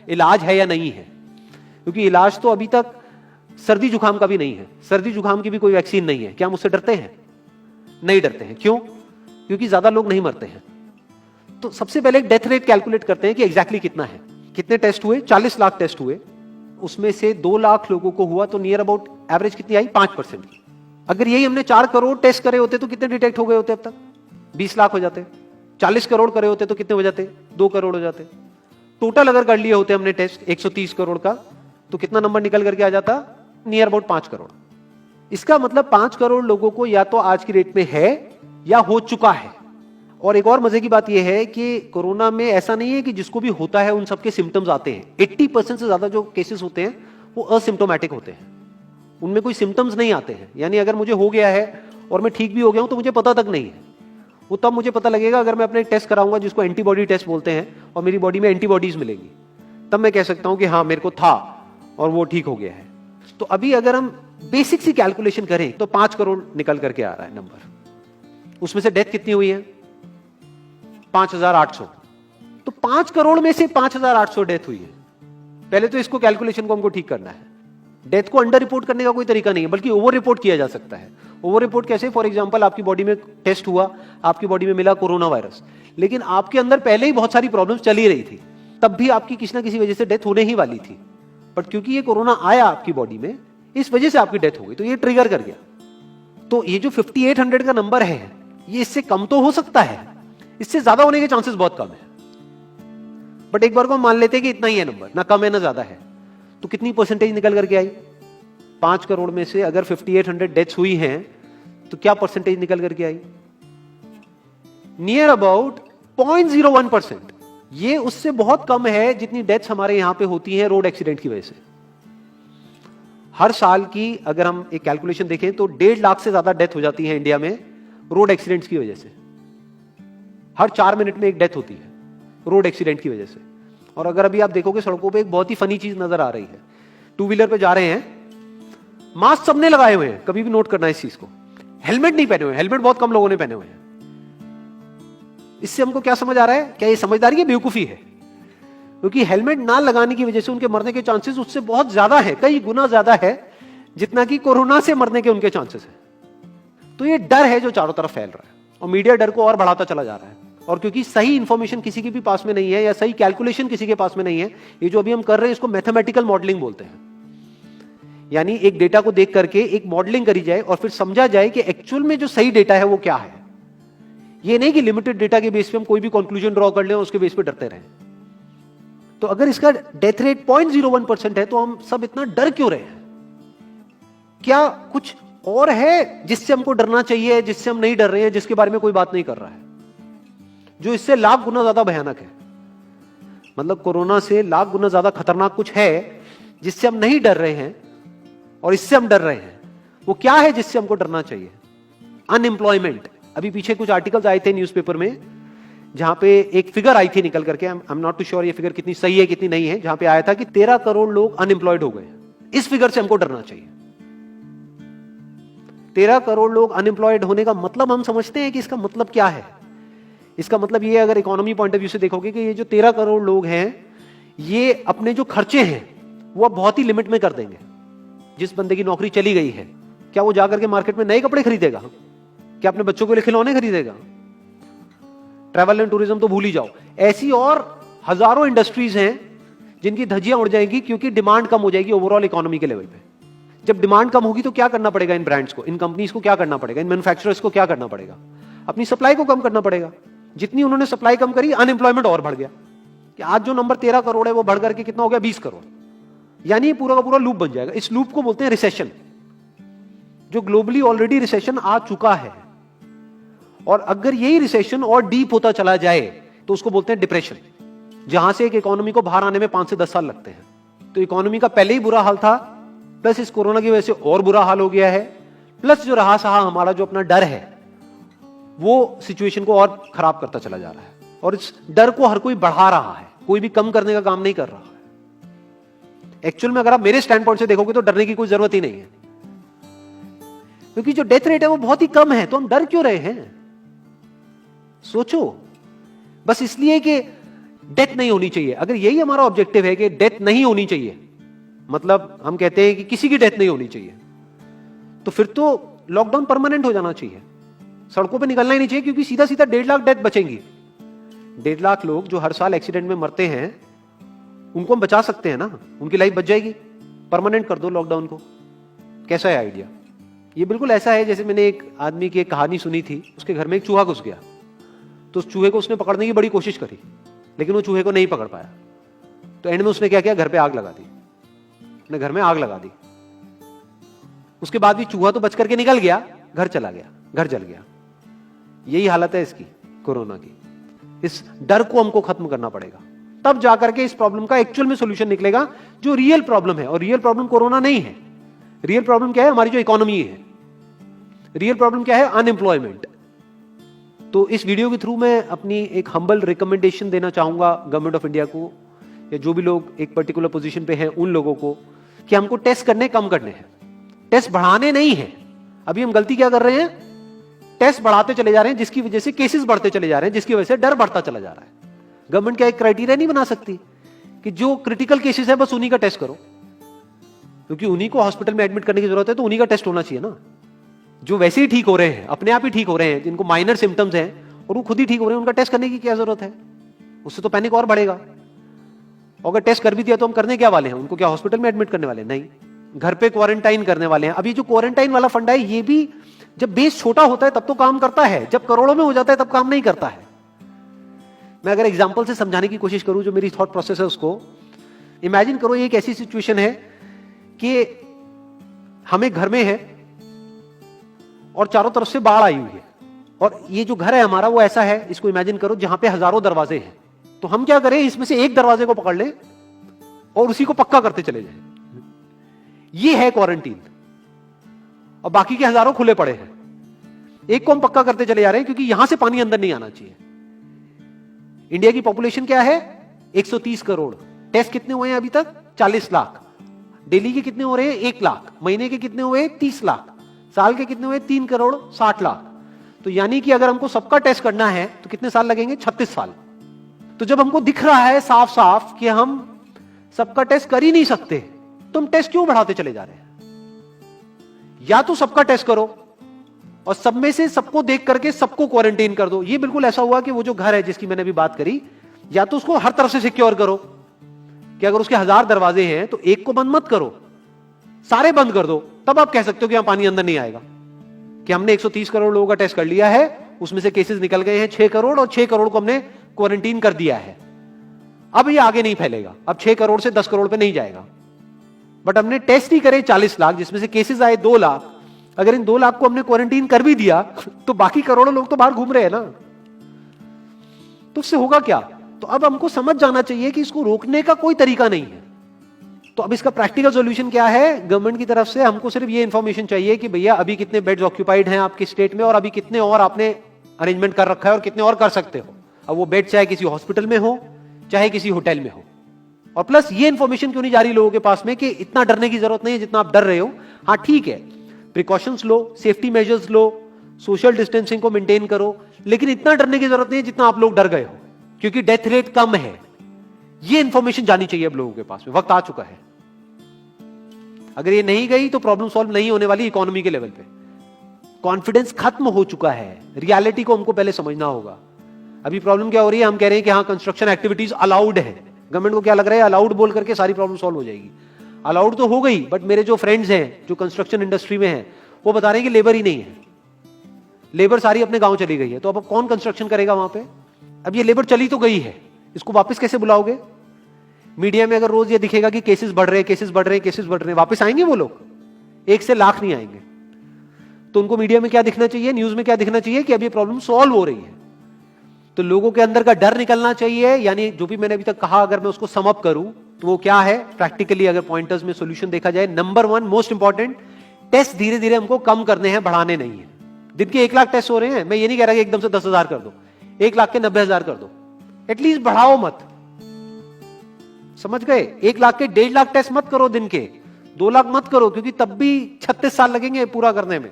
इलाज है या नहीं है, क्योंकि इलाज तो अभी तक सर्दी जुकाम का भी नहीं है, सर्दी जुकाम की भी कोई वैक्सीन नहीं है। क्या हम उससे डरते हैं? नहीं डरते हैं। क्यों? क्योंकि ज्यादा लोग नहीं मरते हैं। तो सबसे पहले डेथ रेट कैलकुलेट करते हैं कि एग्जैक्टली कितना है। कितने टेस्ट हुए? 40 लाख टेस्ट हुए, उसमें से 2 लाख लोगों को हुआ, तो नियर अबाउट एवरेज कितनी आई? 5%। अगर यही हमने 4 करोड़ टेस्ट करे होते तो कितने डिटेक्ट हो गए होते अब तक? 20 लाख हो जाते। 40 करोड़ करे होते तो कितने हो जाते? 2 करोड़ हो जाते। टोटल अगर कर लिए होते हमने टेस्ट 130 करोड़ का, तो कितना नंबर निकल करके आ जाता? Near about 5 crore. इसका मतलब 5 करोड़ लोगों को या तो आज की डेट में है या हो चुका है। और एक और मजे की बात यह है कि कोरोना में ऐसा नहीं है कि जिसको भी होता है उन सबके सिम्टम्स आते हैं। 80% से ज्यादा जो केसेस होते हैं वो असिम्टोमेटिक होते हैं, उनमें कोई सिम्टम्स नहीं आते हैं। यानी अगर मुझे हो गया है और मैं ठीक भी हो गया हूं तो मुझे पता तक नहीं है। वो तब मुझे पता लगेगा अगर मैं अपने टेस्ट कराऊंगा जिसको एंटीबॉडी टेस्ट बोलते हैं, और मेरी बॉडी में एंटीबॉडीज मिलेगी, तब मैं कह सकता हूं कि हाँ मेरे को था और वो ठीक हो गया है। तो अभी अगर हम बेसिक सी कैलकुलेशन करें तो 5 करोड़ निकल करके आ रहा है नंबर। उसमें से डेथ कितनी हुई है? 5,800। तो 5 करोड़ में से 5,800 डेथ हुई है। पहले तो इसको कैलकुलेशन को हमको ठीक करना है। डेथ को अंडर रिपोर्ट करने का कोई तरीका नहीं है, बल्कि ओवर रिपोर्ट किया जा सकता है। ओवर रिपोर्ट कैसे? फॉर एग्जांपल आपकी बॉडी में टेस्ट हुआ, आपकी बॉडी में मिला कोरोना वायरस, लेकिन आपके अंदर पहले ही बहुत सारी प्रॉब्लम्स चली रही थी, तब भी आपकी किसी ना किसी वजह से डेथ होने ही वाली थी, बट क्योंकि ये कोरोना आया आपकी बॉडी में, इस वजह से आपकी डेथ हो गई, तो ये ट्रिगर कर गया। तो ये जो 5800 का नंबर है, ये इससे कम तो हो सकता है, इससे ज्यादा होने के चांसेस बहुत कम है। बट एक बार को हम मान लेते हैं कि इतना ही है नंबर, ना कम है ना ज्यादा है, तो कितनी परसेंटेज निकल करके आई? 5 करोड़ में से अगर 5800 डेथ्स हुई हैं तो क्या परसेंटेज निकल करके आई? Near about 0.01%। ये उससे बहुत कम है जितनी डेथ्स हमारे यहां पे होती हैं रोड एक्सीडेंट की वजह से। हर साल की अगर हम एक कैलकुलेशन देखें तो 1.5 लाख से ज्यादा डेथ हो जाती है इंडिया में रोड एक्सीडेंट्स की वजह से। हर 4 मिनट में एक डेथ होती है रोड एक्सीडेंट की वजह से। और अगर अभी आप देखोगे सड़कों पे एक बहुत ही फनी चीज नजर आ रही है, 2 व्हीलर पे जा रहे हैं, मास्क सबने लगाए हुए हैं, कभी भी नोट करना इस चीज को। हेलमेट नहीं पहने हुए, हेलमेट बहुत कम लोगों ने पहने हुए हैं। इससे हमको क्या समझ आ रहा है? क्या ये समझदारी है, बेवकूफी है? क्योंकि हेलमेट ना लगाने की वजह से उनके मरने के चांसेस उससे बहुत ज्यादा है, कई गुना ज्यादा है जितना कि कोरोना से मरने के उनके चांसेस है। तो ये डर है जो चारों तरफ फैल रहा है, और मीडिया डर को और बढ़ाता चला जा रहा है। और क्योंकि सही इंफॉर्मेशन किसी के भी पास में नहीं है, या सही कैलकुलेशन किसी के पास में नहीं है, ये जो अभी हम कर रहे हैं इसको मैथमेटिकल मॉडलिंग बोलते हैं। यानी एक डेटा को देख करके एक मॉडलिंग करी जाए और फिर समझा जाए कि एक्चुअल में जो सही डेटा है वो क्या है। ये नहीं कि लिमिटेड डेटा के बेस पे हम कोई भी कंक्लूजन ड्रॉ कर लें और उसके बेस पे डरते रहें। तो अगर इसका डेथ रेट 0.01% है तो हम सब इतना डर क्यों रहे हैं? क्या कुछ और है जिससे हमको डरना चाहिए, जिससे हम नहीं डर रहे हैं, जिसके बारे में कोई बात नहीं कर रहा है, जो इससे लाख गुना ज्यादा भयानक है? मतलब कोरोना से लाख गुना ज्यादा खतरनाक कुछ है जिससे हम नहीं डर रहे हैं और इससे हम डर रहे हैं। वो क्या है जिससे हमको डरना चाहिए? अनएम्प्लॉयमेंट। अभी पीछे कुछ आर्टिकल्स आए थे न्यूज़पेपर में जहां पे एक फिगर आई थी निकल करके, I am not too sure ये फिगर कितनी सही है कितनी नहीं है, जहां पे आया था कि 13 करोड़ लोग अनएम्प्लॉयड हो गए। इस फिगर से हमको डरना चाहिए। 13 करोड़ लोग अनएम्प्लॉयड होने का मतलब हम समझते हैं कि इसका मतलब क्या है? इसका मतलब ये, अगर इकोनॉमी पॉइंट ऑफ व्यू से देखोगे, कि ये जो 13 करोड़ लोग हैं ये अपने जो खर्चे हैं वो बहुत ही लिमिट में कर देंगे। जिस बंदे की नौकरी चली गई है, क्या वो जाकर के मार्केट में नए कपड़े खरीदेगा? क्या अपने बच्चों के लिए खिलौने खरीदेगा? ट्रैवल एंड टूरिज्म तो भूल ही जाओ। ऐसी और हजारों इंडस्ट्रीज हैं जिनकी धज्जियां उड़ जाएंगी क्योंकि डिमांड कम हो जाएगी ओवरऑल इकोनॉमी के लेवल पे। जब डिमांड कम होगी तो क्या करना पड़ेगा इन ब्रांड्स को, इन कंपनीज को क्या करना पड़ेगा, इन मैन्युफैक्चरर्स को क्या करना पड़ेगा? अपनी सप्लाई को कम करना पड़ेगा। जितनी उन्होंने सप्लाई कम करी, अनएम्प्लॉयमेंट और बढ़ गया। कि आज जो नंबर 13 करोड़ है वो बढ़ करके कितना हो गया? 20 करोड़। यानी पूरा का पूरा लूप बन जाएगा। इस लूप को बोलते हैं रिसेशन, जो ग्लोबली ऑलरेडी रिसेशन आ चुका है। और अगर यही रिसेशन और डीप होता चला जाए तो उसको बोलते हैं डिप्रेशन, जहां से एक इकोनॉमी को बाहर आने में 5 से 10 साल लगते हैं। तो इकोनॉमी का पहले ही बुरा हाल था, प्लस इस कोरोना की वजह से और बुरा हाल हो गया है, प्लस जो रहा सहा हमारा जो अपना डर है वो सिचुएशन को और खराब करता चला जा रहा है। और इस डर को हर कोई बढ़ा रहा है, कोई भी कम करने का काम नहीं कर रहा है। एक्चुअल में अगर आप मेरे स्टैंड पॉइंट से देखोगे तो डरने की कोई जरूरत ही नहीं है, क्योंकि जो डेथ रेट है वो बहुत ही कम है। तो हम डर क्यों रहे हैं? सोचो। बस इसलिए कि डेथ नहीं होनी चाहिए। अगर यही हमारा ऑब्जेक्टिव है कि डेथ नहीं होनी चाहिए, मतलब हम कहते हैं कि किसी की डेथ नहीं होनी चाहिए, तो फिर तो लॉकडाउन परमानेंट हो जाना चाहिए, सड़कों पे निकलना ही नहीं चाहिए, क्योंकि सीधा सीधा 1.5 लाख डेथ बचेंगी। 1.5 लाख लोग जो हर साल एक्सीडेंट में मरते हैं, उनको हम बचा सकते हैं ना, उनकी लाइफ बच जाएगी। परमानेंट कर दो लॉकडाउन को। कैसा है आइडिया? ये बिल्कुल ऐसा है जैसे मैंने एक आदमी की एक कहानी सुनी थी, उसके घर में एक चूहा घुस गया, तो उस चूहे को उसने पकड़ने की बड़ी कोशिश करी, लेकिन वो चूहे को नहीं पकड़ पाया। तो एंड में उसने क्या किया, घर पे आग लगा दी, अपने घर में आग लगा दी। उसके बाद भी चूहा तो बच करके निकल गया, घर चला गया, घर जल गया। यही हालत है इसकी, कोरोना की। इस डर को हमको खत्म करना पड़ेगा, तब जाकर के इस प्रॉब्लम का एक्चुअल में सॉल्यूशन निकलेगा, जो रियल प्रॉब्लम है। और रियल प्रॉब्लम कोरोना नहीं है। रियल प्रॉब्लम क्या है? हमारी जो इकोनॉमी है। रियल प्रॉब्लम क्या है? अनएम्प्लॉयमेंट। तो इस वीडियो के थ्रू मैं अपनी एक हम्बल रिकमेंडेशन देना चाहूंगा गवर्नमेंट ऑफ इंडिया को, या जो भी लोग एक पर्टिकुलर पोजीशन पे हैं उन लोगों को, कि हमको टेस्ट करने कम करने हैं, टेस्ट बढ़ाने नहीं है। अभी हम गलती क्या कर रहे हैं? टेस्ट बढ़ाते चले जा रहे हैं, जिसकी वजह से केसेस बढ़ते चले जा रहे हैं, जिसकी वजह से डर बढ़ता चला जा रहा है। गवर्नमेंट क्या एक क्राइटेरिया नहीं बना सकती कि जो क्रिटिकल केसेस है बस उन्हीं का टेस्ट करो, क्योंकि उन्हीं को हॉस्पिटल में एडमिट करने की जरूरत है, तो उन्हीं का टेस्ट होना चाहिए ना। जो वैसे ही ठीक हो रहे हैं, अपने आप ही ठीक हो रहे हैं, जिनको माइनर सिम्टम्स हैं और वो खुद ही ठीक हो रहे हैं, उनका टेस्ट करने की क्या जरूरत है? उससे तो पैनिक और बढ़ेगा। और अगर टेस्ट कर भी दिया तो हम करने क्या वाले हैं? उनको क्या हॉस्पिटल में एडमिट करने वाले हैं? नहीं, घर पे क्वारंटाइन करने वाले हैं। अभी जो क्वारंटाइन वाला फंडा है, ये भी जब बेस छोटा होता है तब तो काम करता है, जब करोड़ों में हो जाता है तब काम नहीं करता है। मैं अगर एग्जांपल से समझाने की कोशिश करूं, जो मेरी थॉट प्रोसेस है उसको, इमेजिन करो एक ऐसी सिचुएशन है कि हम एक घर में है और चारों तरफ से बाढ़ आई हुई है, और ये जो घर है हमारा वो ऐसा है, इसको इमेजिन करो जहां पे हजारों दरवाजे हैं। तो हम क्या करें, इसमें से एक दरवाजे को पकड़ लें और उसी को पक्का करते चले जाएं। ये है क्वारंटीन, और बाकी के हजारों खुले पड़े हैं। एक को हम पक्का करते चले जा रहे हैं क्योंकि यहां से पानी अंदर नहीं आना चाहिए। इंडिया की पॉपुलेशन क्या है? 130 करोड़। टेस्ट कितने हुए हैं अभी तक? 40 लाख। दिल्ली के कितने हो रहे हैं? 1 लाख। महीने के कितने हुए? 30 लाख। साल के कितने हुए? 3 करोड़ 60 लाख। तो यानी कि अगर हमको सबका टेस्ट करना है तो कितने साल लगेंगे? 36 साल। तो जब हमको दिख रहा है साफ साफ कि हम सबका टेस्ट कर ही नहीं सकते, तो हम टेस्ट क्यों बढ़ाते चले जा रहे हैं? या तो सबका टेस्ट करो और सब में से सबको देख करके सबको क्वारंटाइन कर दो। ये बिल्कुल ऐसा हुआ कि वो जो घर है जिसकी मैंने अभी बात करी, या तो उसको हर तरफ से सिक्योर करो कि अगर उसके 1000 दरवाजे हैं तो एक को बंद मत करो, सारे बंद कर दो। तब आप कह सकते हो कि यहां पानी अंदर नहीं आएगा, कि हमने 130 करोड़ लोगों का टेस्ट कर लिया है, उसमें से केसेस निकल गए हैं 6 करोड़, और 6 करोड़ को हमने क्वारंटीन कर दिया है। अब ये आगे नहीं फैलेगा, अब 6 करोड़ से 10 करोड़ पे नहीं जाएगा। बट हमने टेस्ट ही करे 40 लाख, जिसमें से केसेस आए 2 लाख। अगर इन 2 लाख को हमने क्वारंटीन कर भी दिया तो बाकी करोड़ों लोग तो बाहर घूम रहे हैं ना, तो उससे होगा क्या? तो अब हमको समझ जाना चाहिए कि इसको रोकने का कोई तरीका नहीं है। तो अब इसका प्रैक्टिकल सॉल्यूशन क्या है? गवर्नमेंट की तरफ से हमको सिर्फ ये इंफॉर्मेशन चाहिए कि भैया अभी कितने बेड्स ऑक्यूपाइड हैं आपके स्टेट में, और अभी कितने और आपने अरेंजमेंट कर रखा है और कितने और कर सकते हो। अब वो बेड चाहे किसी हॉस्पिटल में हो चाहे किसी होटल में हो। और प्लस ये इंफॉर्मेशन क्यों नहीं जा रही लोगों के पास में कि इतना डरने की जरूरत नहीं है जितना आप डर रहे हो। हाँ ठीक है, प्रिकॉशंस लो, सेफ्टी मेजर्स लो, सोशल डिस्टेंसिंग को मेंटेन करो, लेकिन इतना डरने की जरूरत नहीं है जितना आप लोग डर गए हो, क्योंकि डेथ रेट कम है। ये इंफॉर्मेशन जानी चाहिए अब लोगों के पास में, वक्त आ चुका है। अगर ये नहीं गई तो प्रॉब्लम सॉल्व नहीं होने वाली इकोनॉमी के लेवल पे। कॉन्फिडेंस खत्म हो चुका है, रियलिटी को हमको पहले समझना होगा। अभी प्रॉब्लम क्या हो रही है? हम कह रहे हैं कि हाँ कंस्ट्रक्शन एक्टिविटीज अलाउड है। गवर्नमेंट को क्या लग रहा है? अलाउड बोल करके सारी प्रॉब्लम सॉल्व हो जाएगी। अलाउड तो हो गई, बट मेरे जो फ्रेंड्स हैं जो कंस्ट्रक्शन इंडस्ट्री में हैं, वो बता रहे हैं कि लेबर ही नहीं है, लेबर सारी अपने गांव चली गई है। तो अब कौन कंस्ट्रक्शन करेगा वहां पे? अब ये लेबर चली तो गई है, इसको वापस कैसे बुलाओगे? मीडिया में अगर रोज ये दिखेगा कि केसेस बढ़ रहे हैं, केसेस बढ़ रहे हैं, केसेस बढ़ रहे हैं, वापस आएंगे वो लोग? 1 से लाख नहीं आएंगे। तो उनको मीडिया में क्या दिखना चाहिए, न्यूज में क्या दिखना चाहिए? कि अब ये प्रॉब्लम सॉल्व हो रही है। तो लोगों के अंदर का डर निकलना चाहिए। यानी जो भी मैंने अभी तक कहा, अगर मैं उसको सम अप करूं तो वो क्या है प्रैक्टिकली, अगर पॉइंटर्स में सॉल्यूशन देखा जाए। नंबर 1 मोस्ट इंपॉर्टेंट, टेस्ट धीरे धीरे हमको कम करने हैं, बढ़ाने नहीं है। दिन के 1 लाख टेस्ट हो रहे हैं, मैं ये नहीं कह रहा कि एकदम से 10,000 कर दो, 1 लाख के 90,000 कर दो, एटलीस्ट बढ़ाओ मत। समझ गए? 1 लाख के 1.5 लाख टेस्ट मत करो दिन के, 2 लाख मत करो, क्योंकि तब भी 36 साल लगेंगे पूरा करने में।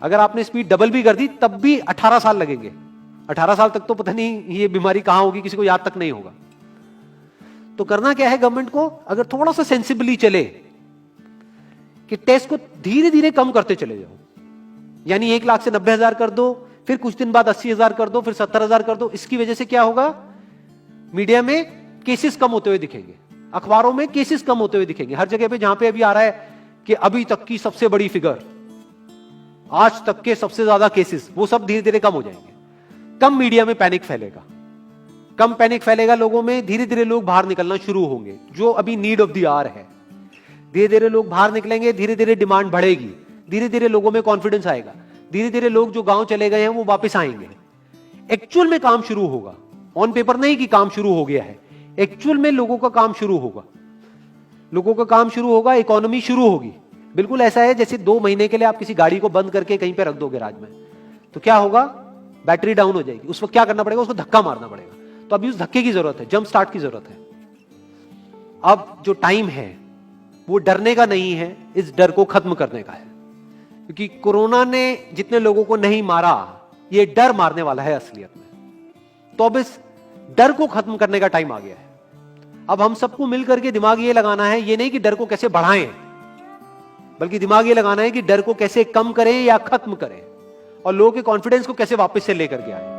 अगर आपने स्पीड डबल भी कर दी तब भी 18 साल लगेंगे। 18 साल तक तो पता नहीं ये बीमारी कहां होगी, किसी को याद तक नहीं होगा। तो करना क्या है गवर्नमेंट को, अगर थोड़ा सा सेंसिबली चले कि टेस्ट को धीरे धीरे कम करते चले जाओ, यानी 1 लाख से 90,000 कर दो, फिर कुछ दिन बाद 80,000 कर दो, फिर 70,000 कर दो। इसकी वजह से क्या होगा, मीडिया में केसेस कम होते हुए दिखेंगे, अखबारों में केसेस कम होते हुए दिखेंगे, हर जगह पे जहां पे अभी आ रहा है कि अभी तक की सबसे बड़ी फिगर, आज तक के सबसे ज्यादा केसेस, वो सब धीरे धीरे कम हो जाएंगे। कम मीडिया में पैनिक फैलेगा, कम पैनिक फैलेगा लोगों में, धीरे धीरे लोग बाहर निकलना शुरू होंगे, जो अभी नीड ऑफ द आवर है। धीरे धीरे लोग बाहर निकलेंगे, धीरे धीरे डिमांड बढ़ेगी, धीरे धीरे लोगों में कॉन्फिडेंस आएगा, धीरे धीरे लोग जो गांव चले गए हैं वो वापस आएंगे, एक्चुअल में काम शुरू होगा। ऑन पेपर नहीं कि काम शुरू हो गया है, एक्चुअल में लोगों का काम शुरू होगा, लोगों का काम शुरू होगा, इकोनॉमी शुरू होगी। बिल्कुल ऐसा है जैसे 2 महीने के लिए आप किसी गाड़ी को बंद करके कहीं पे रख दो गैराज में, तो क्या होगा, बैटरी डाउन हो जाएगी, उस वक्त क्या करना पड़ेगा, उसको धक्का मारना पड़ेगा। तो अभी उस धक्के की जरूरत है, जंप स्टार्ट की जरूरत है। अब जो टाइम है वो डरने का नहीं है, इस डर को खत्म करने का है, क्योंकि कोरोना ने जितने लोगों को नहीं मारा, ये डर मारने वाला है असलियत में। तो अब इस डर को खत्म करने का टाइम आ गया है। अब हम सबको मिलकर के दिमाग ये लगाना है, ये नहीं कि डर को कैसे बढ़ाएं, बल्कि दिमाग ये लगाना है कि डर को कैसे कम करें या खत्म करें, और लोगों के कॉन्फिडेंस को कैसे वापस से लेकर के आए।